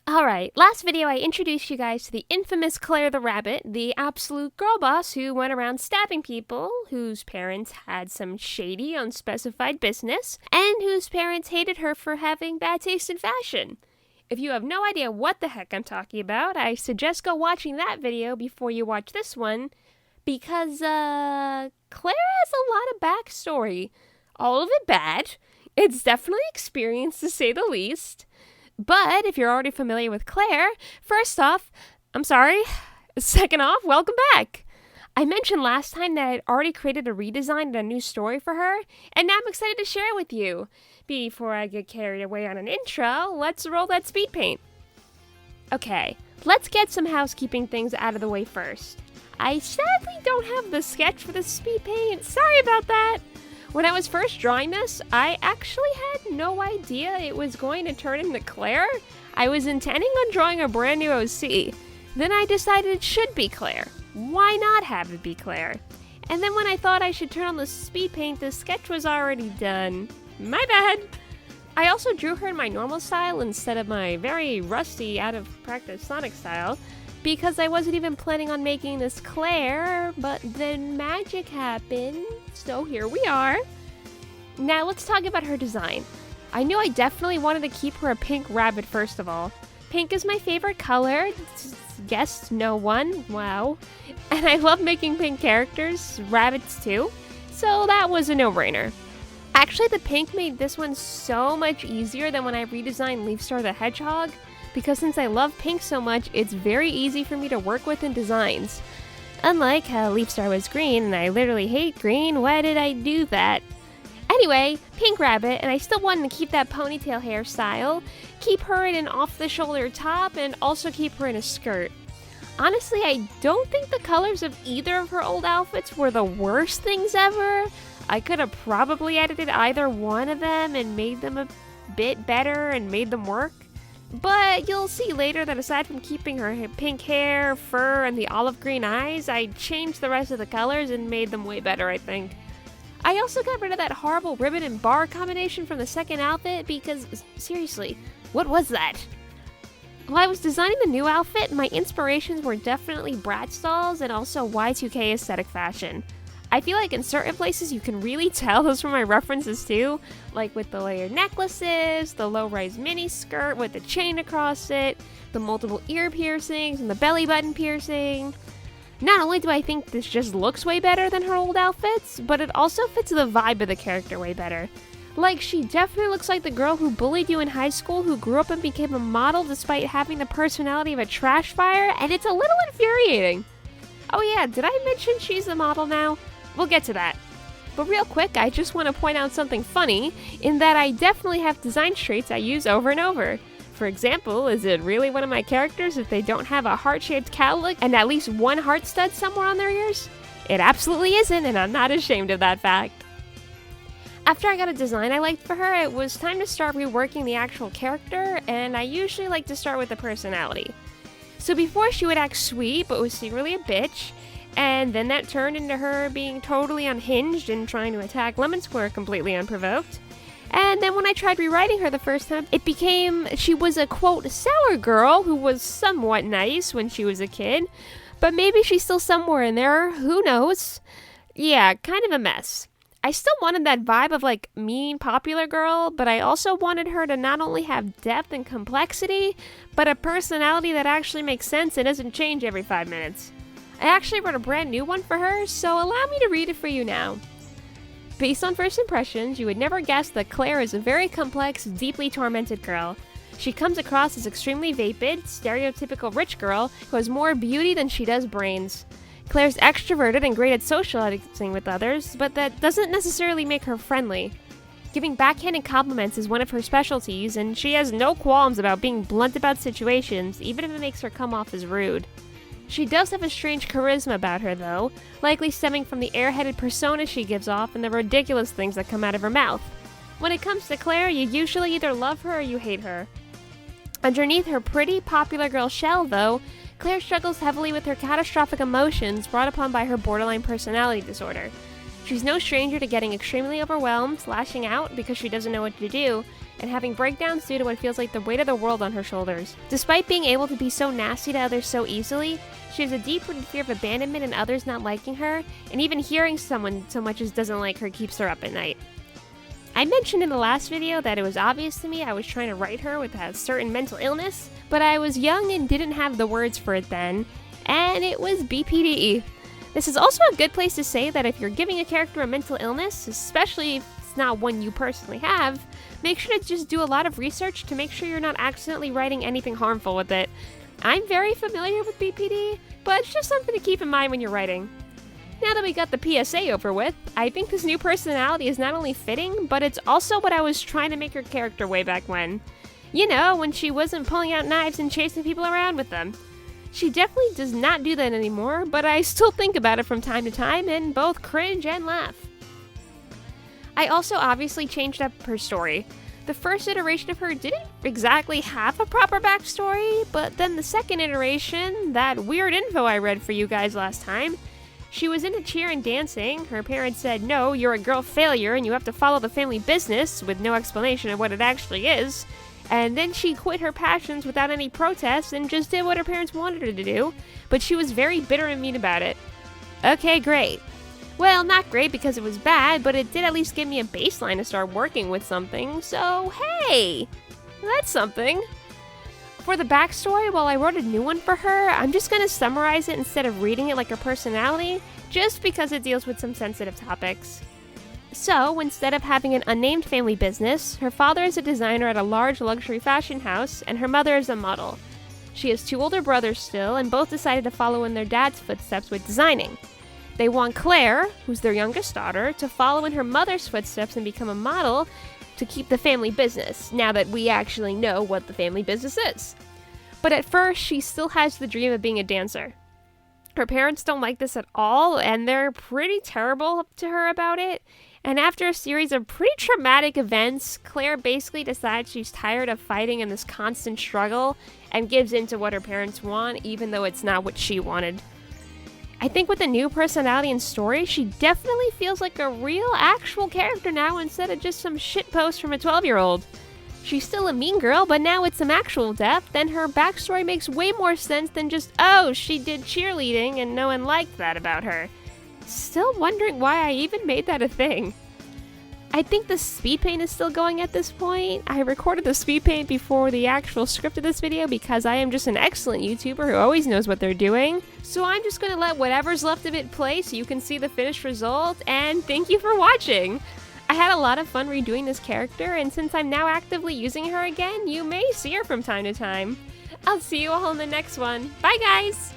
Alright, last video I introduced you guys to the infamous Claire the Rabbit, the absolute girl boss who went around stabbing people, whose parents had some shady, unspecified business, and whose parents hated her for having bad taste in fashion. If you have no idea what the heck I'm talking about, I suggest go watching that video before you watch this one, because, Claire has a lot of backstory. All of it bad. It's definitely experience, to say the least. But if you're already familiar with Claire, first off, I'm sorry. Second off, welcome back. I mentioned last time that I'd already created a redesign and a new story for her, and now I'm excited to share it with you. Before I get carried away on an intro, let's roll that speed paint. Okay, let's get some housekeeping things out of the way first. I sadly don't have the sketch for the speed paint. Sorry about that. When I was first drawing this, I actually had no idea it was going to turn into Claire. I was intending on drawing a brand new OC. Then I decided it should be Claire. Why not have it be Claire? And then when I thought I should turn on the speed paint, the sketch was already done. My bad. I also drew her in my normal style instead of my very rusty, out of practice Sonic style, because I wasn't even planning on making this Claire, but then magic happened, so here we are. Now let's talk about her design. I knew I definitely wanted to keep her a pink rabbit first of all. Pink is my favorite color, guessed no one, wow. And I love making pink characters, rabbits too, so that was a no-brainer. Actually, the pink made this one so much easier than when I redesigned Leafstar the Hedgehog, because since I love pink so much, it's very easy for me to work with in designs. Unlike how Leafstar was green, and I literally hate green, why did I do that? Anyway, pink rabbit, and I still wanted to keep that ponytail hairstyle, keep her in an off-the-shoulder top, and also keep her in a skirt. Honestly, I don't think the colors of either of her old outfits were the worst things ever. I could have probably edited either one of them and made them a bit better and made them work. But you'll see later that aside from keeping her pink hair, fur, and the olive green eyes, I changed the rest of the colors and made them way better, I think. I also got rid of that horrible ribbon and bar combination from the second outfit because, seriously, what was that? While I was designing the new outfit, my inspirations were definitely Bratz dolls and also Y2K aesthetic fashion. I feel like in certain places you can really tell those were my references too, like with the layered necklaces, the low-rise mini skirt with the chain across it, the multiple ear piercings, and the belly button piercing. Not only do I think this just looks way better than her old outfits, but it also fits the vibe of the character way better. Like, she definitely looks like the girl who bullied you in high school who grew up and became a model despite having the personality of a trash fire, and it's a little infuriating. Oh yeah, did I mention she's a model now? We'll get to that. But real quick, I just want to point out something funny, in that I definitely have design traits I use over and over. For example, is it really one of my characters if they don't have a heart-shaped cowlick and at least one heart stud somewhere on their ears? It absolutely isn't, and I'm not ashamed of that fact. After I got a design I liked for her, it was time to start reworking the actual character, and I usually like to start with the personality. So before she would act sweet, but was secretly a bitch, and then that turned into her being totally unhinged and trying to attack Lemon Square completely unprovoked. And then when I tried rewriting her the first time, it became she was a, quote, sour girl who was somewhat nice when she was a kid. But maybe she's still somewhere in there, who knows? Yeah, kind of a mess. I still wanted that vibe of, like, mean, popular girl, but I also wanted her to not only have depth and complexity, but a personality that actually makes sense and doesn't change every 5 minutes. I actually wrote a brand new one for her, so allow me to read it for you now. Based on first impressions, you would never guess that Claire is a very complex, deeply tormented girl. She comes across as extremely vapid, stereotypical rich girl who has more beauty than she does brains. Claire's extroverted and great at socializing with others, but that doesn't necessarily make her friendly. Giving backhanded compliments is one of her specialties, and she has no qualms about being blunt about situations, even if it makes her come off as rude. She does have a strange charisma about her, though, likely stemming from the airheaded persona she gives off and the ridiculous things that come out of her mouth. When it comes to Claire, you usually either love her or you hate her. Underneath her pretty, popular girl shell, though, Claire struggles heavily with her catastrophic emotions brought upon by her borderline personality disorder. She's no stranger to getting extremely overwhelmed, lashing out because she doesn't know what to do, and having breakdowns due to what feels like the weight of the world on her shoulders. Despite being able to be so nasty to others so easily, she has a deep-rooted fear of abandonment and others not liking her, and even hearing someone so much as doesn't like her keeps her up at night. I mentioned in the last video that it was obvious to me I was trying to write her with a certain mental illness, but I was young and didn't have the words for it then, and it was BPD. This is also a good place to say that if you're giving a character a mental illness, especially if it's not one you personally have, make sure to just do a lot of research to make sure you're not accidentally writing anything harmful with it. I'm very familiar with BPD, but it's just something to keep in mind when you're writing. Now that we got the PSA over with, I think this new personality is not only fitting, but it's also what I was trying to make her character way back when. You know, when she wasn't pulling out knives and chasing people around with them. She definitely does not do that anymore, but I still think about it from time to time and both cringe and laugh. I also obviously changed up her story. The first iteration of her didn't exactly have a proper backstory, but then the second iteration, that weird info I read for you guys last time, she was into cheer and dancing. Her parents said, no, you're a girl failure and you have to follow the family business, with no explanation of what it actually is. And then she quit her passions without any protest and just did what her parents wanted her to do, but she was very bitter and mean about it. Okay, great. Well, not great because it was bad, but it did at least give me a baseline to start working with something, so hey, that's something. For the backstory, while I wrote a new one for her, I'm just going to summarize it instead of reading it like her personality, just because it deals with some sensitive topics. So, instead of having an unnamed family business, her father is a designer at a large luxury fashion house, and her mother is a model. She has 2 older brothers still, and both decided to follow in their dad's footsteps with designing. They want Claire, who's their youngest daughter, to follow in her mother's footsteps and become a model to keep the family business, now that we actually know what the family business is. But at first, she still has the dream of being a dancer. Her parents don't like this at all, and they're pretty terrible to her about it. And after a series of pretty traumatic events, Claire basically decides she's tired of fighting in this constant struggle and gives in to what her parents want, even though it's not what she wanted. I think with the new personality and story, she definitely feels like a real, actual character now instead of just some shitpost from a 12-year-old. She's still a mean girl, but now with some actual depth, and her backstory makes way more sense than just, oh, she did cheerleading and no one liked that about her. Still wondering why I even made that a thing. I think the speed paint is still going at this point. I recorded the speed paint before the actual script of this video because I am just an excellent YouTuber who always knows what they're doing. So I'm just going to let whatever's left of it play so you can see the finished result, and thank you for watching! I had a lot of fun redoing this character, and since I'm now actively using her again, you may see her from time to time. I'll see you all in the next one. Bye guys!